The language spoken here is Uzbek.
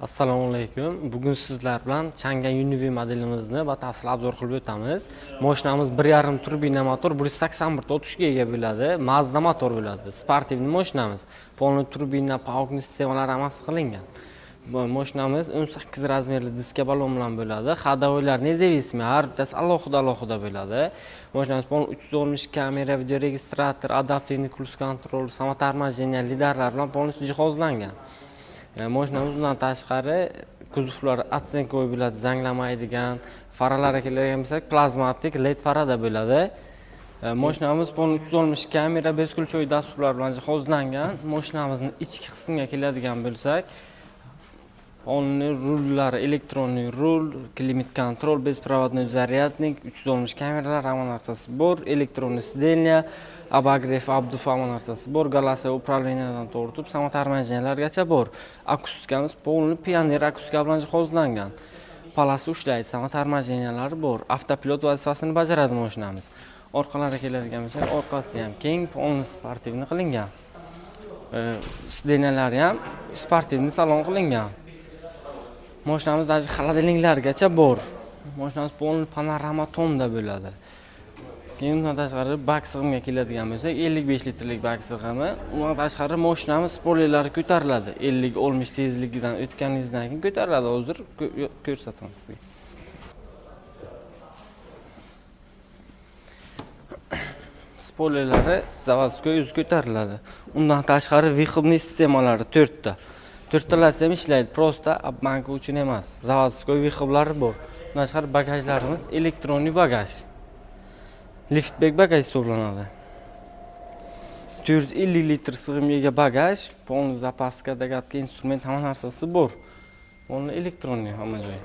Assalomu alaykum. Bugun sizlar bilan Chang'an Univ modelimizni batafsil obzor qilib o'tamiz. Mashinamiz 1.5 turbina motor, 181 ta o'tishga ega bo'ladi. Mazda motor bo'ladi. Sportivniy mashinamiz. Polniy turbina, paugni sistemalari amas qilingan. Bu mashinamiz 18 razmerli diska balon bilan bo'ladi. Ходовойлар независимый, har bittasi alohida bo'ladi. Mashinamiz 360 kamera, video registrator, adaptivniy cruise control, samotarmajeniya, lidarlar bilan полностью jihozlangan. Mashinamiz bundan tashqari kuzovlar atsenkovoy bo'ladi, zanglamaydigan. Faralariga keladigan bo'lsak, plazmatik LED farada bo'ladi. Mashinamiz 360 kamera, bezkulchoy dasturlar bilan jihozlangan. Mashinamizning ichki qismiga keladigan bo'lsak, polniy rullari, elektronniy rul, klimat kontrol, bespроводной zaryadnik, 360 kameralar, hamma narsasi bor, elektronniy sideniya, abagrev, abduf hamma narsasi bor, голосовое управлениyadan tortib samotarmajeniyalargacha bor. Akustikamiz polniy pioner akustika bilan jihozlangan. Palasi ushlaydi, samotarmajeniyalari bor. Avtopilot vazifasini bajaradi mashinamiz. Orqalariga keladigan bo'lsak, orqasi ham keng, polniy sportivniy qilingan. Sideniyalari ham sportivniy salon qilingan. Mashinamiz даже xolodilniklargacha bor. Mashinamiz polniy panorama tomda bo'ladi. Keyin undan tashqari bak sig'imiga keladigan bo'lsak, 55 litrlik bak sig'imi. Undan tashqari mashinamiz spoilerlari ko'tariladi. 50-60 tezligidan o'tganingizdan keyin ko'tariladi. Hozir ko'rsataman sizga. Spoilerlari zavodskoy o'zi ko'tariladi. Undan tashqari vyxobniy sistemalari 4 ta. 4 talasi ham ishlaydi, prosta obmanka uchun emas. Zavodskoy vyxoblari bor. Undan tashqari bagajlarimiz elektronniy bagaj. Liftback bagaj hisoblanadi. 450 litr sig'imga ega bagaj, polniy zapaska, dagatka, instrument hamma narsasi bor. Polniy elektronniy hamma joy.